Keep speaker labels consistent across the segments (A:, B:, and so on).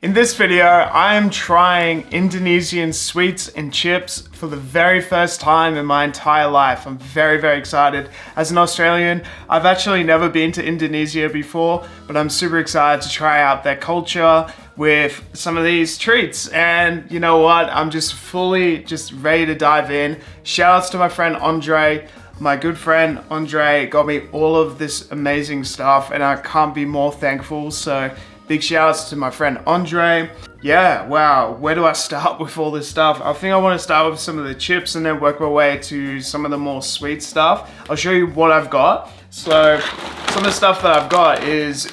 A: In this video, I am trying Indonesian sweets and chips for the very first time in my entire life. I'm very excited. As an Australian, I've actually never been to Indonesia before, but I'm super excited to try out their culture with some of these treats. And you know what? I'm just ready to dive in. Shout outs to my friend Andre. My good friend Andre got me all of this amazing stuff and I can't be more thankful. So big shout outs to my friend Andre. Yeah, wow, where do I start with all this stuff? I think I want to start with some of the chips and then work my way to some of the more sweet stuff. I'll show you what I've got. So some of the stuff that I've got is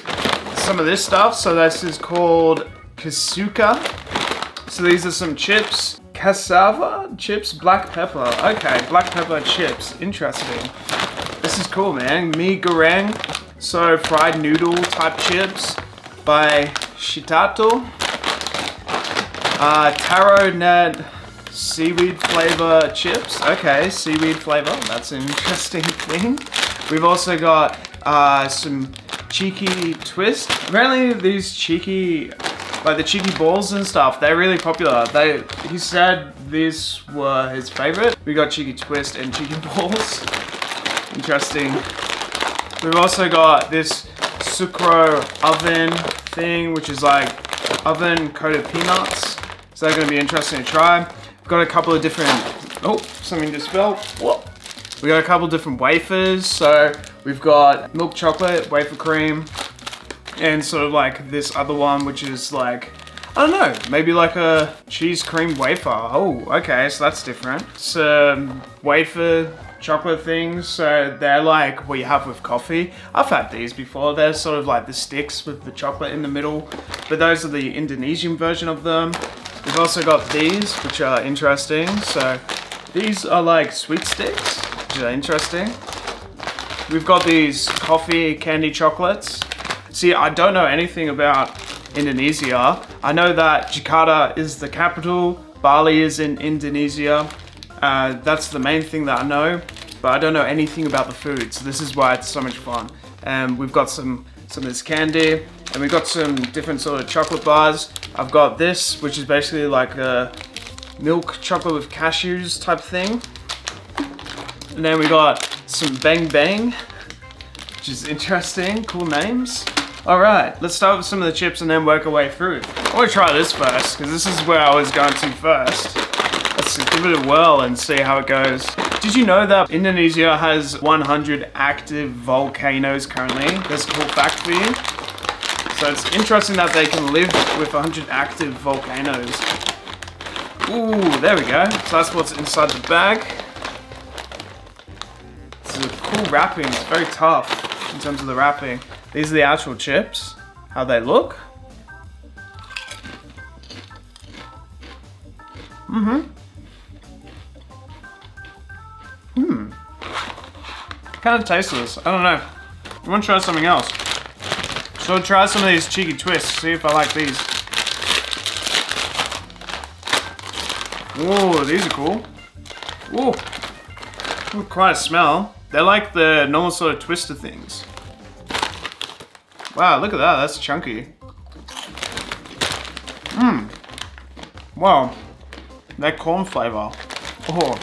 A: some of this stuff. So this is called Kasuka. So these are some chips. Cassava chips, black pepper. Okay, black pepper chips, interesting. This is cool, man. Mie goreng, so fried noodle type chips by Shitato. Taro net seaweed flavor chips. Okay, seaweed flavor, that's an interesting thing. We've also got some cheeky twist. Apparently these cheeky, like the cheeky balls and stuff, they're really popular. He said these were his favorite. We got cheeky twist and cheeky balls. Interesting. We've also got this sucro oven thing, which is like oven coated peanuts. So they're gonna be interesting to try. We've got a couple of different, something just fell. Whoop. We got a couple of different wafers. So we've got milk chocolate, wafer cream, and sort of like this other one, which is like, I don't know, maybe like a cheese cream wafer. Oh, okay, so that's different. Some wafer chocolate things, so they're like what you have with coffee. I've had these before. They're sort of like the sticks with the chocolate in the middle, but those are the Indonesian version of them. We've also got these, which are interesting. So these are like sweet sticks, which are interesting. We've got these coffee candy chocolates. See, I don't know anything about Indonesia. I know that Jakarta is the capital, Bali is in Indonesia. That's the main thing that I know, but I don't know anything about the food, so this is why it's so much fun. And we've got some of this candy, and we've got some different sort of chocolate bars. I've got this, which is basically like a milk chocolate with cashews type thing. And then we got some Bang Bang, which is interesting, cool names. All right, let's start with some of the chips and then work our way through. I want to try this first, because this is where I was going to first. Let's give it a whirl and see how it goes. Did you know that Indonesia has 100 active volcanoes currently? That's a cool fact for you. So it's interesting that they can live with 100 active volcanoes. Ooh, there we go. So that's what's inside the bag. This is a cool wrapping, it's very tough in terms of the wrapping. These are the actual chips, how they look. Kind of tasteless, I don't know. I want to try something else. So I'll try some of these cheeky twists, see if I like these. Whoa, these are cool. Whoa, quite a smell. They're like the normal sort of twister things. Wow, look at that, that's chunky. Wow, that corn flavor. Oh,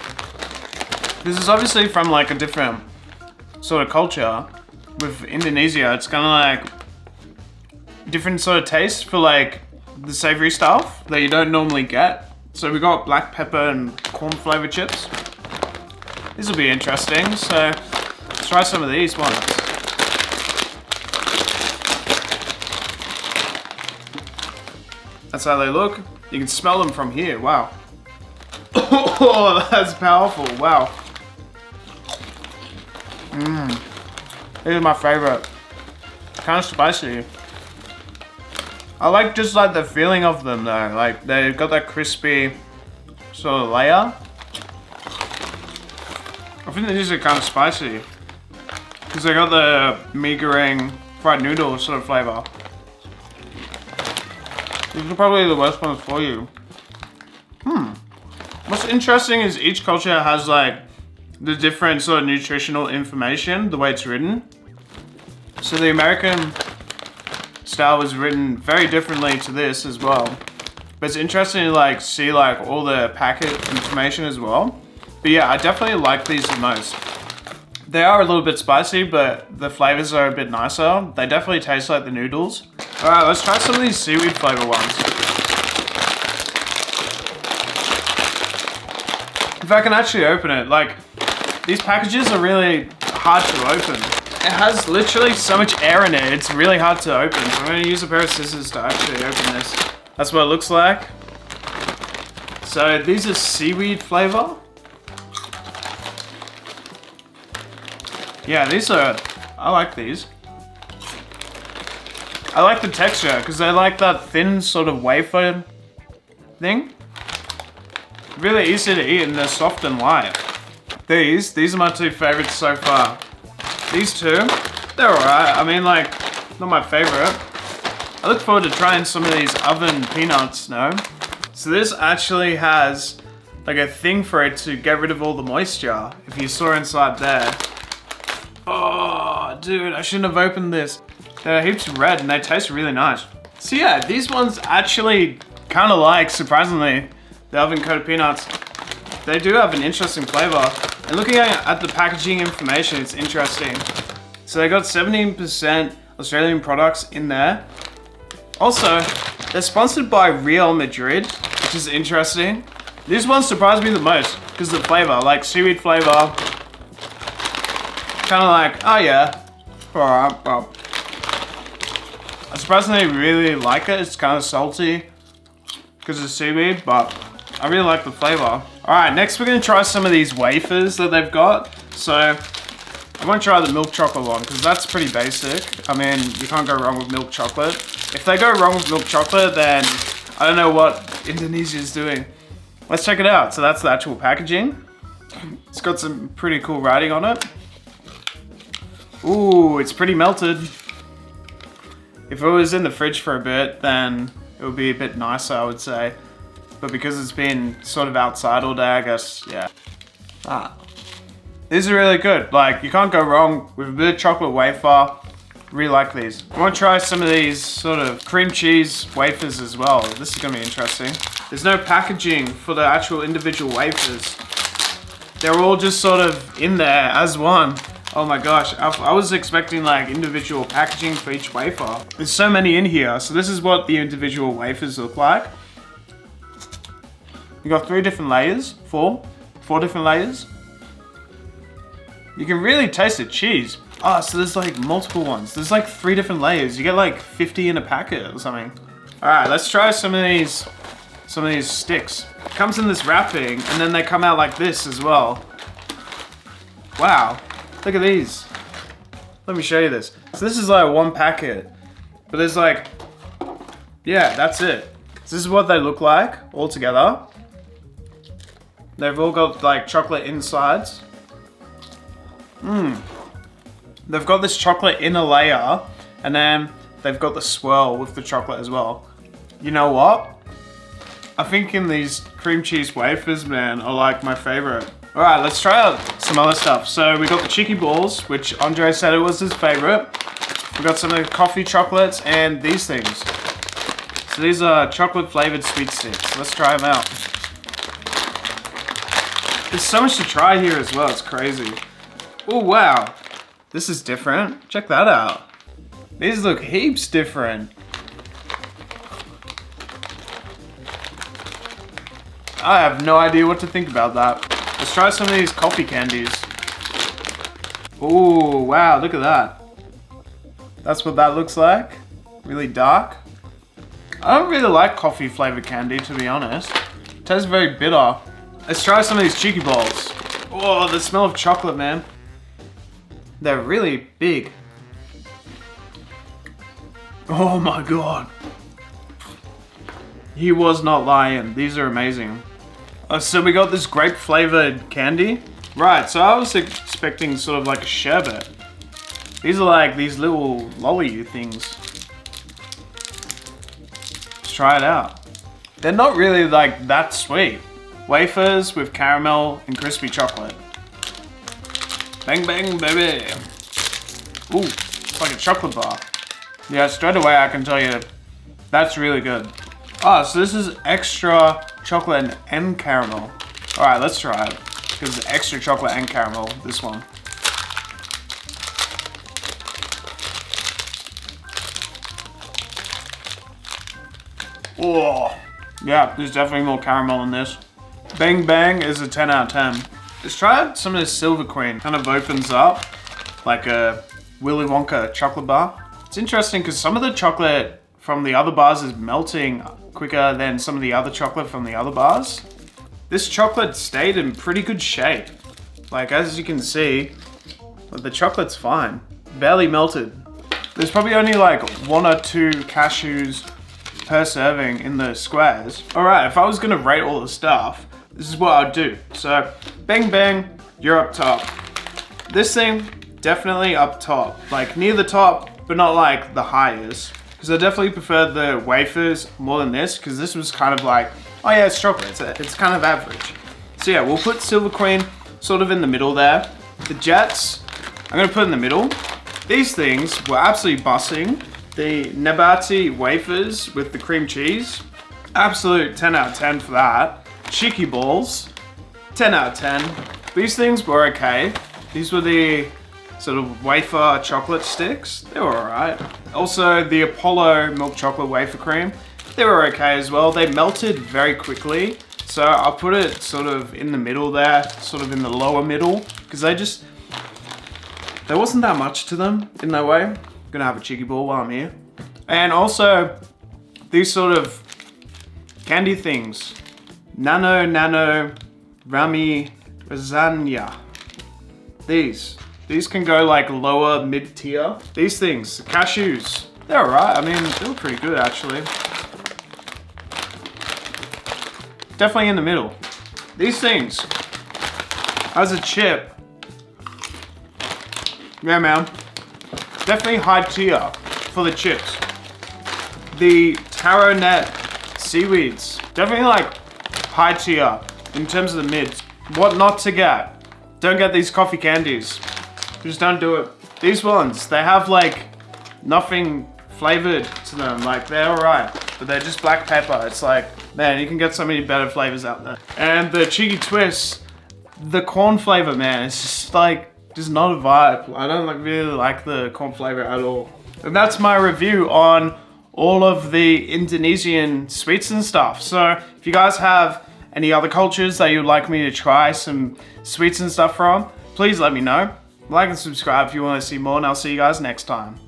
A: this is obviously from like a different sort of culture. With Indonesia, it's kind of like different sort of taste for like the savory stuff that you don't normally get. So we got black pepper and corn flavor chips. This will be interesting, so let's try some of these ones. That's how they look. You can smell them from here, wow. Oh, that's powerful, wow. These are my favorite. Kind of spicy. I like just like the feeling of them though. Like they've got that crispy sort of layer. I think these are kind of spicy. Because they got the mie goreng fried noodle sort of flavor. These are probably the worst ones for you. What's interesting is each culture has like the different sort of nutritional information, the way it's written. So the American style was written very differently to this as well. But it's interesting to like see like all the packet information as well. But yeah, I definitely like these the most. They are a little bit spicy, but the flavors are a bit nicer. They definitely taste like the noodles. All right, let's try some of these seaweed flavor ones. If I can actually open it, like these packages are really hard to open. It has literally so much air in it, it's really hard to open. So I'm gonna use a pair of scissors to actually open this. That's what it looks like. So these are seaweed flavor. Yeah, these are, I like these. I like the texture because they like that thin sort of wafer thing. Really easy to eat and they're soft and light. These are my two favorites so far. These two, they're alright. I mean, like, not my favorite. I look forward to trying some of these oven peanuts now. So this actually has like a thing for it to get rid of all the moisture. If you saw inside there. Oh, dude, I shouldn't have opened this. They're heaps red and they taste really nice. So yeah, these ones actually kind of like, surprisingly, the oven coated peanuts. They do have an interesting flavor. And looking at the packaging information, it's interesting. So they got 17% Australian products in there. Also, they're sponsored by Real Madrid, which is interesting. This one surprised me the most because of the flavor, like seaweed flavor. Kind of like, oh yeah, alright, well. I surprisingly really like it. It's kind of salty because of seaweed, but I really like the flavor. Alright, next we're going to try some of these wafers that they've got. So, I'm going to try the milk chocolate one because that's pretty basic. I mean, you can't go wrong with milk chocolate. If they go wrong with milk chocolate, then I don't know what Indonesia is doing. Let's check it out. So that's the actual packaging. It's got some pretty cool writing on it. Ooh, it's pretty melted. If it was in the fridge for a bit, then it would be a bit nicer, I would say. But because it's been sort of outside all day, I guess, yeah. These are really good. Like, you can't go wrong with a bit of chocolate wafer. Really like these. I want to try some of these sort of cream cheese wafers as well. This is going to be interesting. There's no packaging for the actual individual wafers. They're all just sort of in there as one. Oh my gosh, I was expecting like individual packaging for each wafer. There's so many in here. So this is what the individual wafers look like. You got 3 different layers, 4 different layers. You can really taste the cheese. Oh, so there's like multiple ones. There's like 3 different layers. You get like 50 in a packet or something. All right, let's try some of these sticks. It comes in this wrapping and then they come out like this as well. Wow, look at these. Let me show you this. So this is like 1 packet, but there's like, yeah, that's it. So this is what they look like all together. They've all got like chocolate insides. They've got this chocolate inner layer, and then they've got the swirl with the chocolate as well. You know what? I think these cream cheese wafers, man, are like my favorite. All right, let's try out some other stuff. So we got the cheeky balls, which Andre said it was his favorite. We got some of the coffee chocolates and these things. So these are chocolate flavored sweet sticks. Let's try them out. There's so much to try here as well, it's crazy. Oh wow, this is different. Check that out. These look heaps different. I have no idea what to think about that. Let's try some of these coffee candies. Oh wow, look at that. That's what that looks like. Really dark. I don't really like coffee flavored candy, to be honest. It tastes very bitter. Let's try some of these cheeky balls. Oh, the smell of chocolate, man. They're really big. Oh my god. He was not lying. These are amazing. So we got this grape flavored candy. Right, so I was expecting sort of like a sherbet. These are like these little lolly things. Let's try it out. They're not really like that sweet. Wafers with caramel and crispy chocolate. Bang bang baby. Ooh, it's like a chocolate bar. Yeah, straight away I can tell you, that's really good. Oh, so this is extra chocolate and caramel. All right, let's try it. Because it's extra chocolate and caramel, this one. Oh, yeah, there's definitely more caramel in this. Bang Bang is a 10 out of 10. Let's try some of this Silver Queen. Kind of opens up like a Willy Wonka chocolate bar. It's interesting because some of the chocolate from the other bars is melting quicker than some of the other chocolate from the other bars. This chocolate stayed in pretty good shape. Like, as you can see, the chocolate's fine. Barely melted. There's probably only like 1 or 2 cashews per serving in the squares. All right, if I was gonna rate all the stuff, this is what I'd do. So, Bang Bang, you're up top. This thing, definitely up top. Like near the top, but not like the highest. Because I definitely prefer the wafers more than this, because this was kind of like, oh yeah, it's chocolate, it's kind of average. So yeah, we'll put Silver Queen sort of in the middle there. The Jets, I'm gonna put in the middle. These things were absolutely bussing. The Nabati wafers with the cream cheese, absolute 10 out of 10 for that. Cheeky balls, 10 out of 10. These things were okay. These were the sort of wafer chocolate sticks. They were alright. Also, the Apollo milk chocolate wafer cream, they were okay as well. They melted very quickly. So I'll put it sort of in the middle there, sort of in the lower middle, because there wasn't that much to them in that way. I'm gonna have a cheeky ball while I'm here. And also, these sort of candy things. Nano, Rami, Lasagna. These can go like lower, mid-tier. These things, the cashews, they're alright. I mean, they were pretty good actually. Definitely in the middle. These things, as a chip, yeah man, definitely high tier for the chips. The taro net seaweeds, definitely like high tier in terms of the mids. What not to get? Don't get these coffee candies. Just don't do it. These ones, they have like nothing flavored to them. Like they're alright, but they're just black pepper. It's like, man, you can get so many better flavors out there. And the cheeky twists, the corn flavor, man, it's just like, just not a vibe. I don't really like the corn flavor at all. And that's my review on all of the Indonesian sweets and stuff. So if you guys have any other cultures that you'd like me to try some sweets and stuff from, please let me know. Like and subscribe if you want to see more, and I'll see you guys next time.